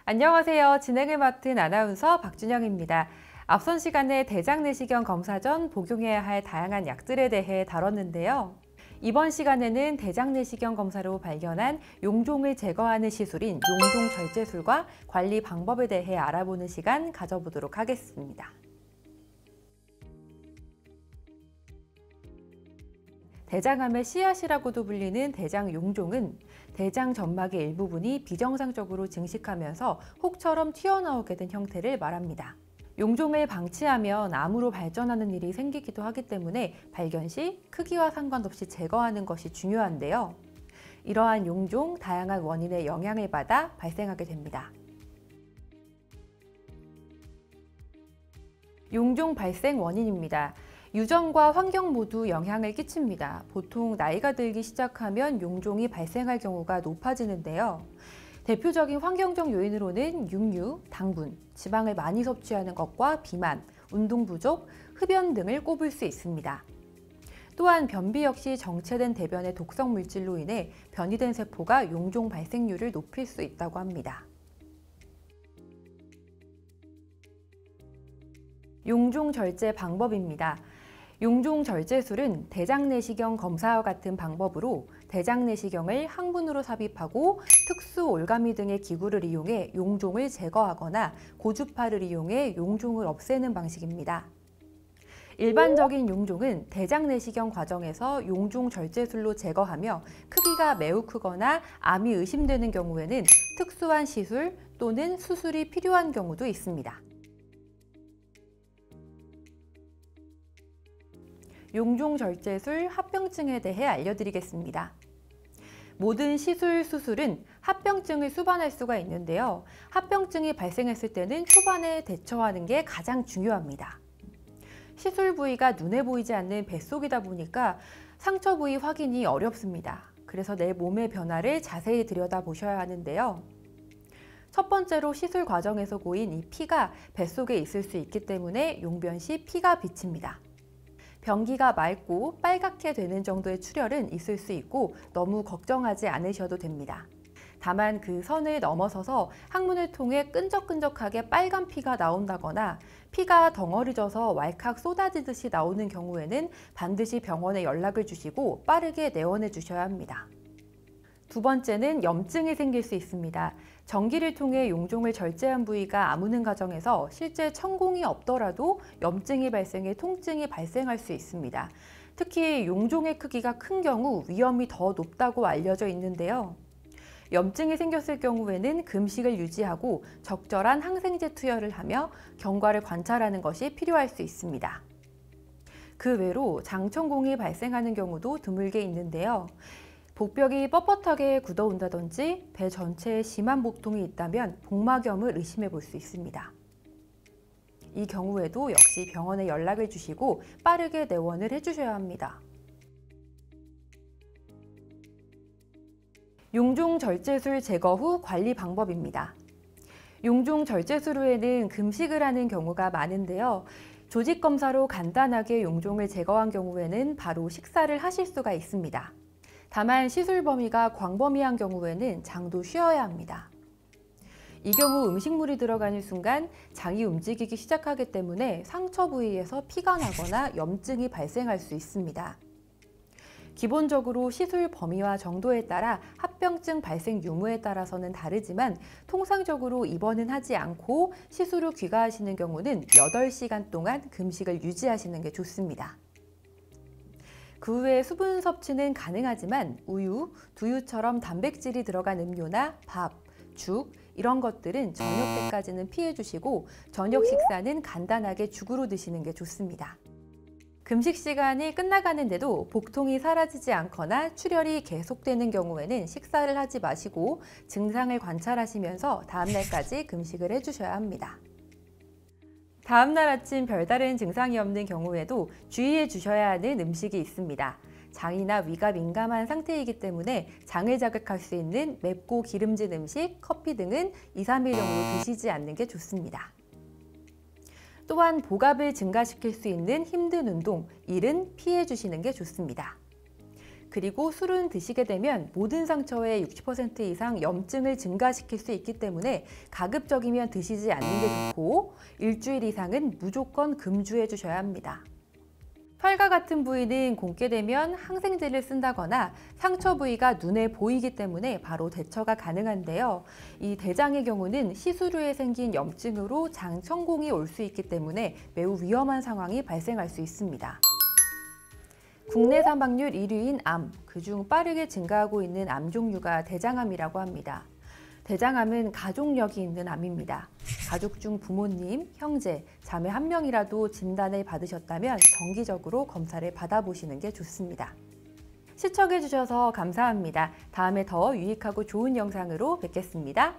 안녕하세요. 진행을 맡은 아나운서 박준영입니다. 앞선 시간에 대장 내시경 검사 전 복용해야 할 다양한 약들에 대해 다뤘는데요. 이번 시간에는 대장 내시경 검사로 발견한 용종을 제거하는 시술인 용종 절제술과 관리 방법에 대해 알아보는 시간 가져보도록 하겠습니다. 대장암의 씨앗이라고도 불리는 대장 용종은 대장 점막의 일부분이 비정상적으로 증식하면서 혹처럼 튀어나오게 된 형태를 말합니다. 용종을 방치하면 암으로 발전하는 일이 생기기도 하기 때문에 발견 시 크기와 상관없이 제거하는 것이 중요한데요. 이러한 용종, 다양한 원인의 영향을 받아 발생하게 됩니다. 용종 발생 원인입니다. 유전과 환경 모두 영향을 끼칩니다. 보통 나이가 들기 시작하면 용종이 발생할 경우가 높아지는데요. 대표적인 환경적 요인으로는 육류, 당분, 지방을 많이 섭취하는 것과 비만, 운동 부족, 흡연 등을 꼽을 수 있습니다. 또한 변비 역시 정체된 대변의 독성 물질로 인해 변이된 세포가 용종 발생률을 높일 수 있다고 합니다. 용종 절제 방법입니다. 용종 절제술은 대장 내시경 검사와 같은 방법으로 대장 내시경을 항문으로 삽입하고 특수 올가미 등의 기구를 이용해 용종을 제거하거나 고주파를 이용해 용종을 없애는 방식입니다. 일반적인 용종은 대장 내시경 과정에서 용종 절제술로 제거하며 크기가 매우 크거나 암이 의심되는 경우에는 특수한 시술 또는 수술이 필요한 경우도 있습니다. 용종 절제술 합병증에 대해 알려드리겠습니다. 모든 시술, 수술은 합병증을 수반할 수가 있는데요. 합병증이 발생했을 때는 초반에 대처하는 게 가장 중요합니다. 시술 부위가 눈에 보이지 않는 뱃속이다 보니까 상처 부위 확인이 어렵습니다. 그래서 내 몸의 변화를 자세히 들여다보셔야 하는데요. 첫 번째로 시술 과정에서 고인 이 피가 뱃속에 있을 수 있기 때문에 용변 시 피가 비칩니다. 변기가 맑고 빨갛게 되는 정도의 출혈은 있을 수 있고 너무 걱정하지 않으셔도 됩니다. 다만 그 선을 넘어서서 항문을 통해 끈적끈적하게 빨간 피가 나온다거나 피가 덩어리져서 왈칵 쏟아지듯이 나오는 경우에는 반드시 병원에 연락을 주시고 빠르게 내원해 주셔야 합니다. 두 번째는 염증이 생길 수 있습니다. 전기를 통해 용종을 절제한 부위가 아무는 과정에서 실제 천공이 없더라도 염증이 발생해 통증이 발생할 수 있습니다. 특히 용종의 크기가 큰 경우 위험이 더 높다고 알려져 있는데요. 염증이 생겼을 경우에는 금식을 유지하고 적절한 항생제 투여를 하며 경과를 관찰하는 것이 필요할 수 있습니다. 그 외로 장천공이 발생하는 경우도 드물게 있는데요. 복벽이 뻣뻣하게 굳어온다든지 배 전체에 심한 복통이 있다면 복막염을 의심해 볼 수 있습니다. 이 경우에도 역시 병원에 연락을 주시고 빠르게 내원을 해주셔야 합니다. 용종 절제술 제거 후 관리 방법입니다. 용종 절제술 후에는 금식을 하는 경우가 많은데요. 조직 검사로 간단하게 용종을 제거한 경우에는 바로 식사를 하실 수가 있습니다. 다만 시술 범위가 광범위한 경우에는 장도 쉬어야 합니다. 이 경우 음식물이 들어가는 순간 장이 움직이기 시작하기 때문에 상처 부위에서 피가 나거나 염증이 발생할 수 있습니다. 기본적으로 시술 범위와 정도에 따라 합병증 발생 유무에 따라서는 다르지만 통상적으로 입원은 하지 않고 시술 후 귀가하시는 경우는 8시간 동안 금식을 유지하시는 게 좋습니다. 그 후에 수분 섭취는 가능하지만 우유, 두유처럼 단백질이 들어간 음료나 밥, 죽 이런 것들은 저녁 때까지는 피해 주시고 저녁 식사는 간단하게 죽으로 드시는 게 좋습니다. 금식 시간이 끝나가는데도 복통이 사라지지 않거나 출혈이 계속되는 경우에는 식사를 하지 마시고 증상을 관찰하시면서 다음 날까지 금식을 해주셔야 합니다. 다음 날 아침 별다른 증상이 없는 경우에도 주의해 주셔야 하는 음식이 있습니다. 장이나 위가 민감한 상태이기 때문에 장을 자극할 수 있는 맵고 기름진 음식, 커피 등은 2, 3일 정도 드시지 않는 게 좋습니다. 또한 복압을 증가시킬 수 있는 힘든 운동, 일은 피해 주시는 게 좋습니다. 그리고 술은 드시게 되면 모든 상처의 60% 이상 염증을 증가시킬 수 있기 때문에 가급적이면 드시지 않는 게 좋고 일주일 이상은 무조건 금주해 주셔야 합니다. 팔과 같은 부위는 곪게 되면 항생제를 쓴다거나 상처 부위가 눈에 보이기 때문에 바로 대처가 가능한데요. 이 대장의 경우는 시술 후에 생긴 염증으로 장 천공이 올 수 있기 때문에 매우 위험한 상황이 발생할 수 있습니다. 국내 사망률 1위인 암, 그중 빠르게 증가하고 있는 암 종류가 대장암이라고 합니다. 대장암은 가족력이 있는 암입니다. 가족 중 부모님, 형제, 자매 한 명이라도 진단을 받으셨다면 정기적으로 검사를 받아보시는 게 좋습니다. 시청해주셔서 감사합니다. 다음에 더 유익하고 좋은 영상으로 뵙겠습니다.